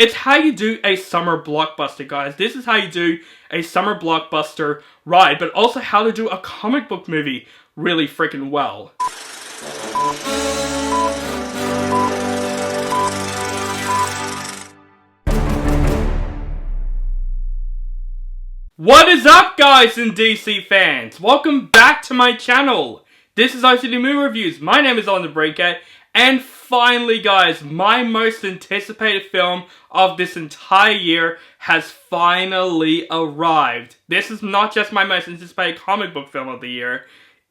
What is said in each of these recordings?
It's how you do a summer blockbuster, guys. This is how you do a summer blockbuster ride, but also how to do a comic book movie really freaking well. What is up, guys and DC fans? Welcome back to my channel. This is OCD Movie Reviews. My name is On the Breakout, and finally, guys, my most anticipated film of this entire year has finally arrived. This is not just my most anticipated comic book film of the year.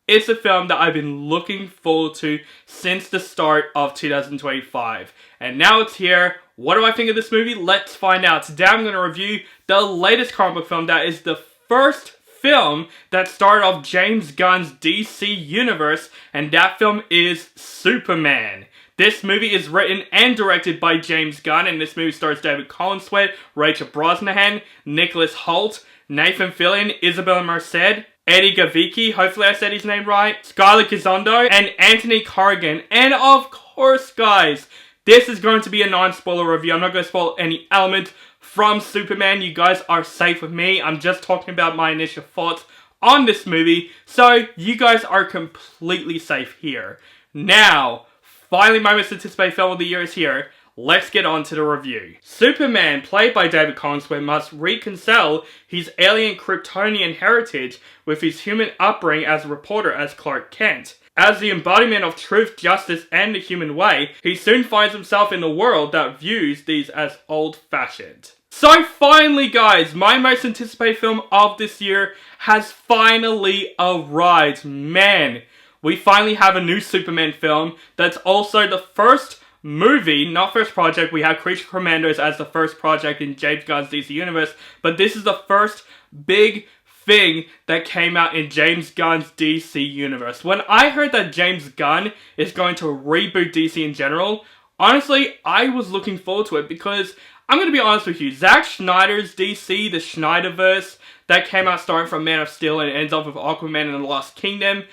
It's a film that I've been looking forward to since the start of 2025. And now it's here. What do I think of this movie? Let's find out. Today I'm going to review the latest comic book film that is the first film that started off James Gunn's DC universe, and that film is Superman. This movie is written and directed by James Gunn, and this movie stars David Corenswet, Rachel Brosnahan, Nicholas Hoult, Nathan Fillion, Isabela Merced, Eddie Gathegi, hopefully I said his name right, Scarlett Gisondo, and Anthony Carrigan. And of course, guys, this is going to be a non-spoiler review. I'm not going to spoil any element from Superman. You guys are safe with me. I'm just talking about my initial thoughts on this movie, so you guys are completely safe here. Now, finally my most anticipated film of the year is here. Let's get on to the review. Superman, played by David Corenswet, must reconcile his alien Kryptonian heritage with his human upbringing as a reporter as Clark Kent. As the embodiment of truth, justice, and the human way, he soon finds himself in a world that views these as old-fashioned. So finally, guys, my most anticipated film of this year has finally arrived. Man, we finally have a new Superman film that's also the first movie, not first project. We have Creature Commandos as the first project in James Gunn's DC universe, but this is the first big thing that came out in James Gunn's DC universe. When I heard that James Gunn is going to reboot DC in general, honestly, I was looking forward to it because, I'm going to be honest with you, Zack Snyder's DC, the Snyderverse, that came out starting from Man of Steel and ends up with Aquaman and the Lost Kingdom,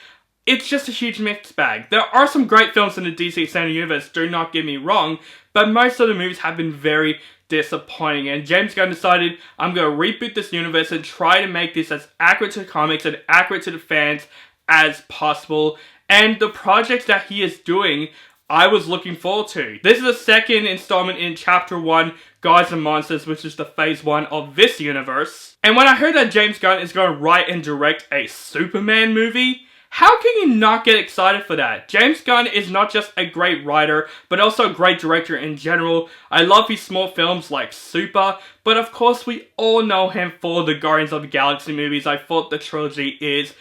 it's just a huge mixed bag. There are some great films in the DC Extended Universe, do not get me wrong, but most of the movies have been very disappointing, and James Gunn decided, I'm going to reboot this universe and try to make this as accurate to the comics and accurate to the fans as possible, and the projects that he is doing, I was looking forward to. This is the second installment in Chapter 1, Gods and Monsters, which is the Phase 1 of this universe, and when I heard that James Gunn is going to write and direct a Superman movie, how can you not get excited for that? James Gunn is not just a great writer, but also a great director in general. I love his small films like Super, but of course we all know him for the Guardians of the Galaxy movies. I thought the trilogy is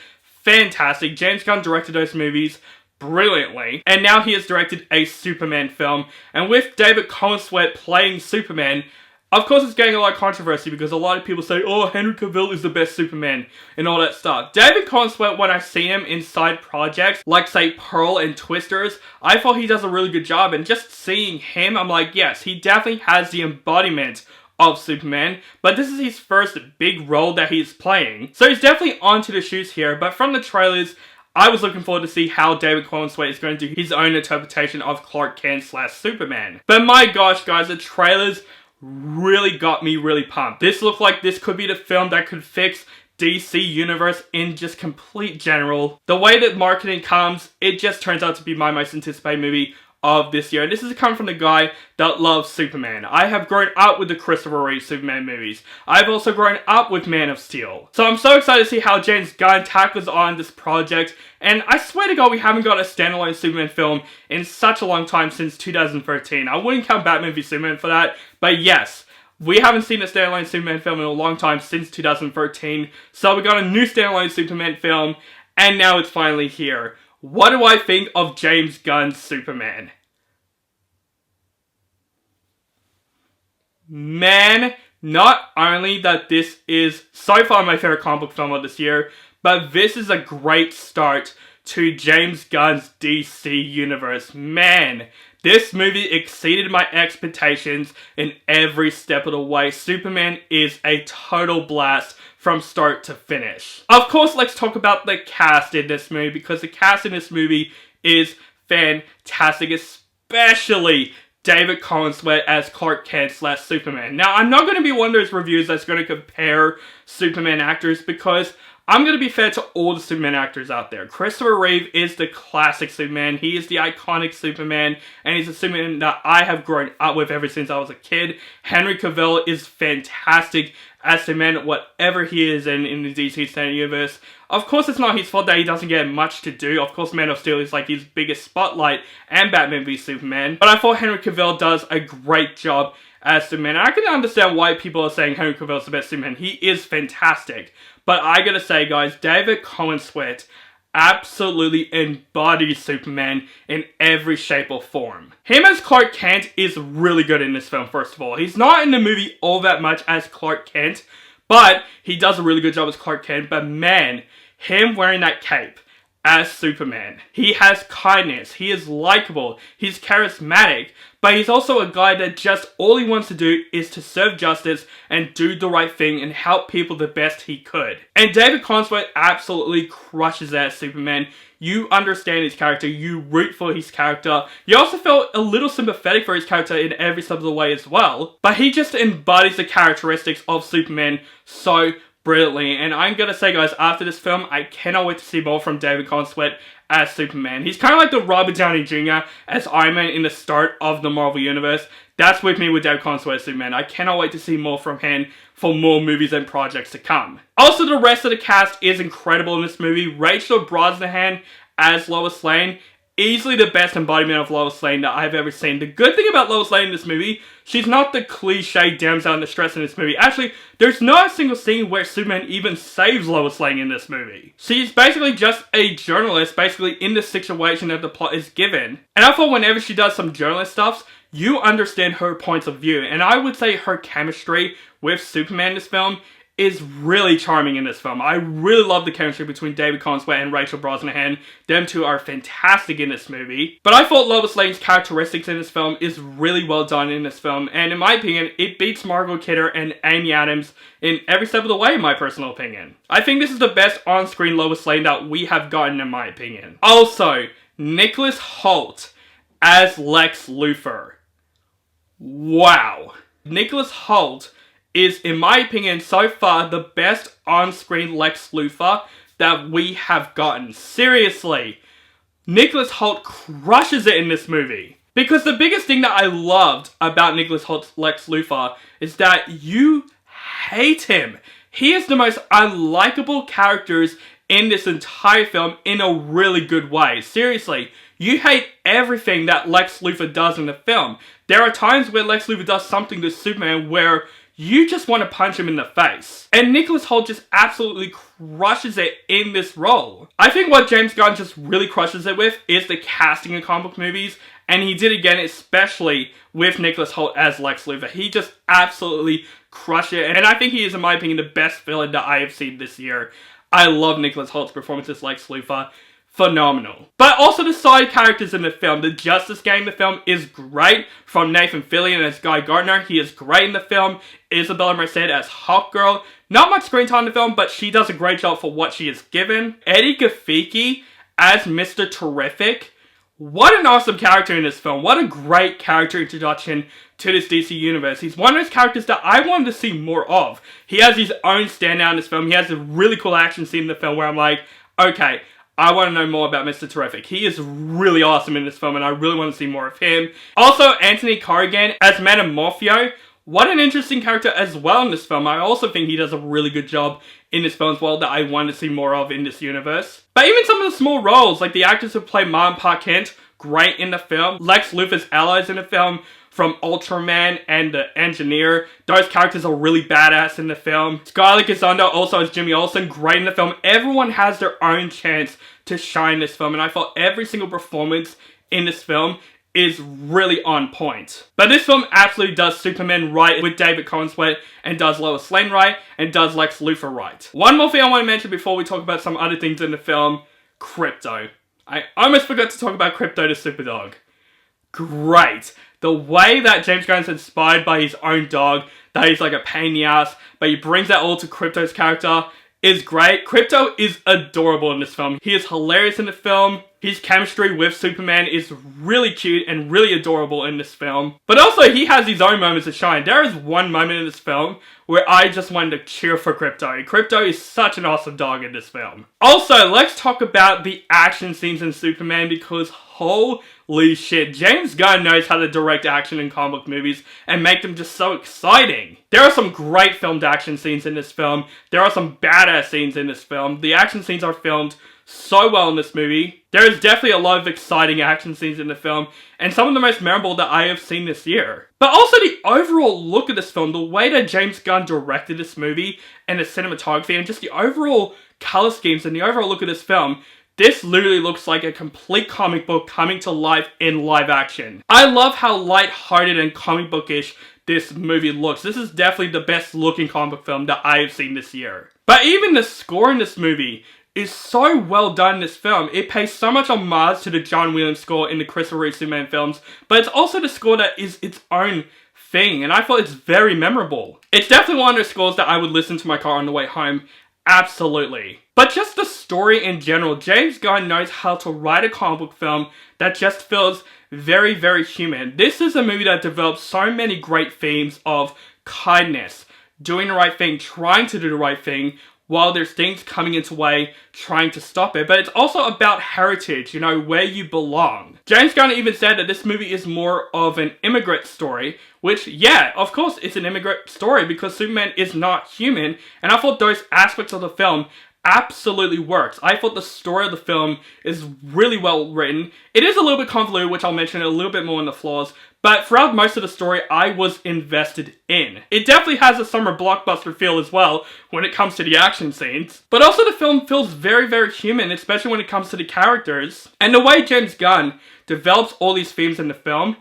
fantastic. James Gunn directed those movies brilliantly, and now he has directed a Superman film. And with David Corenswet playing Superman, of course it's getting a lot of controversy because a lot of people say, oh, Henry Cavill is the best Superman and all that stuff. David Corenswet, when I see him in side projects like, say, Pearl and Twisters, I thought he does a really good job, and just seeing him, I'm like, yes, he definitely has the embodiment of Superman, but this is his first big role that he's playing. So he's definitely onto the shoes here, but from the trailers, I was looking forward to see how David Corenswet is going to do his own interpretation of Clark Kent / Superman. But my gosh, guys, the trailers really got me really pumped. This looked like this could be the film that could fix DC Universe in just complete general. The way that marketing comes, it just turns out to be my most anticipated movie of this year. And this is coming from the guy that loves Superman. I have grown up with the Christopher Reeve Superman movies. I've also grown up with Man of Steel. So I'm so excited to see how James Gunn tackles on this project. And I swear to God, we haven't got a standalone Superman film in such a long time, since 2013. I wouldn't count Batman v Superman for that, but yes, we haven't seen a standalone Superman film in a long time, since 2013. So we got a new standalone Superman film, and now it's finally here. What do I think of James Gunn's Superman? Man, not only that this is so far my favorite comic book film of this year, but this is a great start to James Gunn's DC universe. Man, this movie exceeded my expectations in every step of the way. Superman is a total blast from start to finish. Of course, let's talk about the cast in this movie, because the cast in this movie is fantastic, especially David Corenswet as Clark Kent / Superman. Now, I'm not going to be one of those reviews that's going to compare Superman actors because I'm going to be fair to all the Superman actors out there. Christopher Reeve is the classic Superman. He is the iconic Superman, and he's a Superman that I have grown up with ever since I was a kid. Henry Cavill is fantastic as Superman, whatever he is in the DC Extended Universe. Of course, it's not his fault that he doesn't get much to do. Of course, Man of Steel is like his biggest spotlight, and Batman v Superman. But I thought Henry Cavill does a great job as Superman. And I can understand why people are saying Henry Cavill is the best Superman. He is fantastic. But I gotta say, guys, David Corenswet absolutely embodies Superman in every shape or form. Him as Clark Kent is really good in this film, first of all. He's not in the movie all that much as Clark Kent, but he does a really good job as Clark Kent. But man, him wearing that cape as Superman, he has kindness, he is likable, he's charismatic, but he's also a guy that just all he wants to do is to serve justice and do the right thing and help people the best he could. And David Corenswet absolutely crushes that as Superman. You understand his character, you root for his character, you also feel a little sympathetic for his character in every step of the way as well, but he just embodies the characteristics of Superman so brilliantly. And I'm gonna say, guys, after this film, I cannot wait to see more from David Corenswet as Superman. He's kind of like the Robert Downey Jr. as Iron Man in the start of the Marvel Universe. That's with me with David Corenswet as Superman. I cannot wait to see more from him for more movies and projects to come. Also, the rest of the cast is incredible in this movie. Rachel Brosnahan as Lois Lane, easily the best embodiment of Lois Lane that I've ever seen. The good thing about Lois Lane in this movie, she's not the cliche damsel in distress in this movie. Actually, there's not a single scene where Superman even saves Lois Lane in this movie. She's basically just a journalist, basically in the situation that the plot is given. And I thought whenever she does some journalist stuff, you understand her points of view. And I would say her chemistry with Superman in this film is really charming in this film. I really love the chemistry between David Corenswet and Rachel Brosnahan. Them two are fantastic in this movie. But I thought Lois Lane's characteristics in this film is really well done in this film. And in my opinion, it beats Margot Kidder and Amy Adams in every step of the way, in my personal opinion. I think this is the best on-screen Lois Lane that we have gotten, in my opinion. Also, Nicholas Hoult as Lex Luthor. Wow. Nicholas Hoult is, in my opinion, so far the best on-screen Lex Luthor that we have gotten. Seriously, Nicholas Hoult crushes it in this movie. Because the biggest thing that I loved about Nicholas Hoult's Lex Luthor is that you hate him. He is the most unlikable characters in this entire film in a really good way. Seriously, you hate everything that Lex Luthor does in the film. There are times where Lex Luthor does something to Superman where you just want to punch him in the face. And Nicholas Hoult just absolutely crushes it in this role. I think what James Gunn just really crushes it with is the casting in comic book movies. And he did again, especially with Nicholas Hoult as Lex Luthor. He just absolutely crushed it. And I think he is, in my opinion, the best villain that I have seen this year. I love Nicholas Hoult's performance as Lex Luthor. Phenomenal. But also the side characters in the film. The Justice Gang in the film is great. From Nathan Fillion as Guy Gardner, he is great in the film. Isabela Merced as Hawkgirl. Not much screen time in the film, but she does a great job for what she is given. Eddie Gathegi as Mr. Terrific. What an awesome character in this film. What a great character introduction to this DC universe. He's one of those characters that I wanted to see more of. He has his own standout in this film. He has a really cool action scene in the film where I'm like, okay, I want to know more about Mr. Terrific. He is really awesome in this film and I really want to see more of him. Also, Anthony Carrigan as Metamorphio. What an interesting character as well in this film. I also think he does a really good job in this film as well that I want to see more of in this universe. But even some of the small roles, like the actors who play Ma and Pa Kent, great in the film. Lex Luthor's allies in the film, from Ultraman and the Engineer. Those characters are really badass in the film. Scarlett Gisondo also as Jimmy Olsen, great in the film. Everyone has their own chance to shine in this film, and I thought every single performance in this film is really on point. But this film absolutely does Superman right with David Corenswet, and does Lois Lane right, and does Lex Luthor right. One more thing I want to mention before we talk about some other things in the film, Krypto. I almost forgot to talk about Krypto the Superdog. Great. The way that James Gunn's inspired by his own dog, that he's like a pain in the ass, but he brings that all to Krypto's character, is great. Krypto is adorable in this film. He is hilarious in the film. His chemistry with Superman is really cute and really adorable in this film. But also, he has his own moments to shine. There is one moment in this film where I just wanted to cheer for Krypto. Krypto is such an awesome dog in this film. Also, let's talk about the action scenes in Superman, because holy shit, James Gunn knows how to direct action in comic book movies and make them just so exciting. There are some great filmed action scenes in this film. There are some badass scenes in this film. The action scenes are filmed so well in this movie. There is definitely a lot of exciting action scenes in the film, and some of the most memorable that I have seen this year. But also the overall look of this film, the way that James Gunn directed this movie, and the cinematography, and just the overall color schemes and the overall look of this film, this literally looks like a complete comic book coming to life in live action. I love how light-hearted and comic bookish this movie looks. This is definitely the best looking comic book film that I have seen this year. But even the score in this movie is so well done in this film. It pays so much homage to the John Williams score in the Christopher Reeve Superman films, but it's also the score that is its own thing, and I thought it's very memorable. It's definitely one of those scores that I would listen to my car on the way home. Absolutely. But just the story in general, James Gunn knows how to write a comic book film that just feels very, very human. This is a movie that develops so many great themes of kindness, doing the right thing, trying to do the right thing, while there's things coming into way, trying to stop it. But it's also about heritage, you know, where you belong. James Gunn even said that this movie is more of an immigrant story, which, yeah, of course it's an immigrant story because Superman is not human, and I thought those aspects of the film absolutely works. I thought the story of the film is really well written. It is a little bit convoluted, which I'll mention a little bit more in the flaws, but throughout most of the story, I was invested in. It definitely has a summer blockbuster feel as well when it comes to the action scenes. But also the film feels very, very human, especially when it comes to the characters. And the way James Gunn develops all these themes in the film,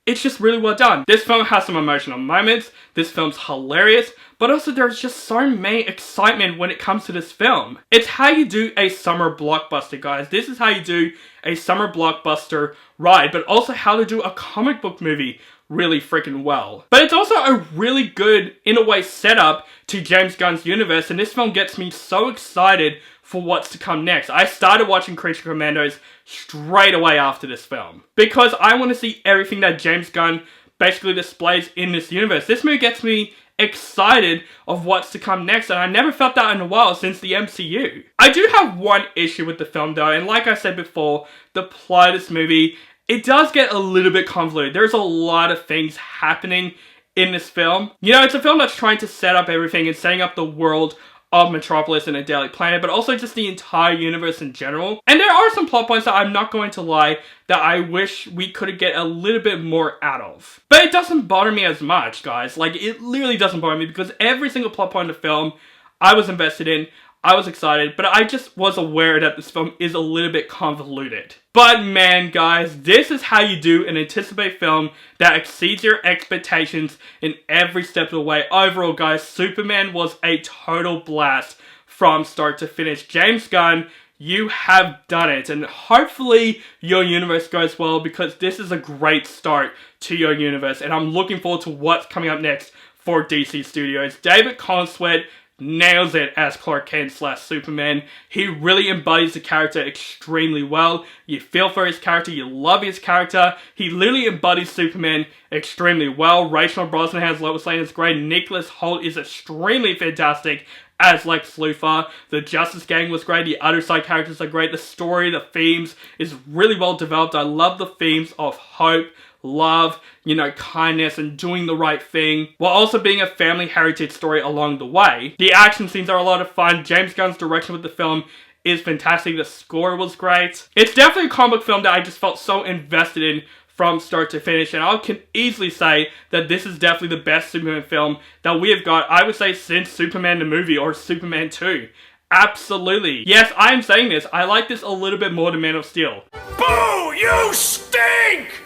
it's just really well done. This film has some emotional moments, this film's hilarious, but also there's just so many excitement when it comes to this film. It's how you do a summer blockbuster, guys. This is how you do a summer blockbuster ride, but also how to do a comic book movie really freaking well. But it's also a really good, in a way, setup to James Gunn's universe, and this film gets me so excited for what's to come next. I started watching Creature Commandos straight away after this film, because I want to see everything that James Gunn basically displays in this universe. This movie gets me excited of what's to come next, and I never felt that in a while since the MCU. I do have one issue with the film though, and like I said before, the plot of this movie, it does get a little bit convoluted. There's a lot of things happening in this film. You know, it's a film that's trying to set up everything and setting up the world of Metropolis and a Daily Planet, but also just the entire universe in general. And there are some plot points that I'm not going to lie that I wish we could get a little bit more out of. But it doesn't bother me as much, guys. Like, it literally doesn't bother me because every single plot point in the film I was invested in, I was excited, but I just was aware that this film is a little bit convoluted. But man, guys, this is how you do an anticipated film that exceeds your expectations in every step of the way. Overall, guys, Superman was a total blast from start to finish. James Gunn, you have done it, and hopefully your universe goes well, because this is a great start to your universe, and I'm looking forward to what's coming up next for DC Studios. David Corenswet nails it as Clark Kent / Superman. He really embodies the character extremely well. You feel for his character, you love his character. He literally embodies Superman extremely well. Rachel Brosnahan as Lois Lane is great. Nicholas Hoult is extremely fantastic as Lex Luthor. The Justice Gang was great. The other side characters are great. The story, the themes is really well developed. I love the themes of hope, love, you know, kindness, and doing the right thing, while also being a family heritage story along the way. The action scenes are a lot of fun. James Gunn's direction with the film is fantastic. The score was great. It's definitely a comic book film that I just felt so invested in from start to finish, and I can easily say that this is definitely the best Superman film that we have got, I would say, since Superman the movie or Superman 2. Absolutely. Yes, I am saying this. I like this a little bit more than Man of Steel. Boo! You stink!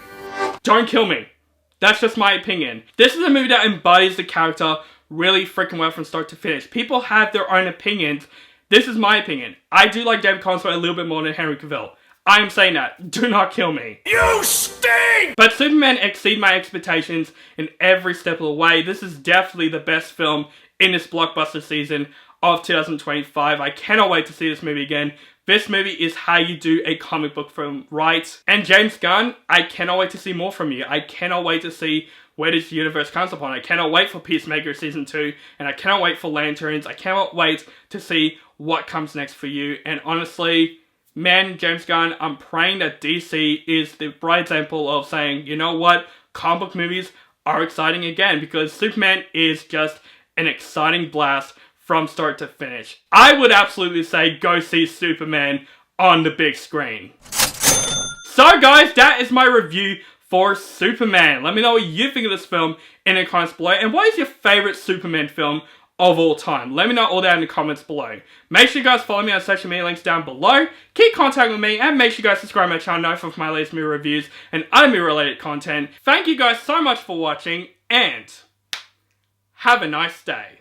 Don't kill me. That's just my opinion. This is a movie that embodies the character really freaking well from start to finish. People have their own opinions. This is my opinion. I do like David Corenswet a little bit more than Henry Cavill. I am saying that. Do not kill me. You stink! But Superman exceeded my expectations in every step of the way. This is definitely the best film in this blockbuster season. of 2025. I cannot wait to see this movie again. This movie is how you do a comic book film right. And James Gunn, I cannot wait to see more from you. I cannot wait to see where this universe comes upon. I cannot wait for Peacemaker Season 2, and I cannot wait for Lanterns. I cannot wait to see what comes next for you. And honestly, man, James Gunn, I'm praying that DC is the bright example of saying, you know what, comic book movies are exciting again, because Superman is just an exciting blast from start to finish. I would absolutely say go see Superman on the big screen. So guys, that is my review for Superman. Let me know what you think of this film in the comments below, and what is your favourite Superman film of all time? Let me know all that in the comments below. Make sure you guys follow me on social media links down below. Keep contact with me, and make sure you guys subscribe to my channel for my latest movie reviews and other movie related content. Thank you guys so much for watching, and have a nice day.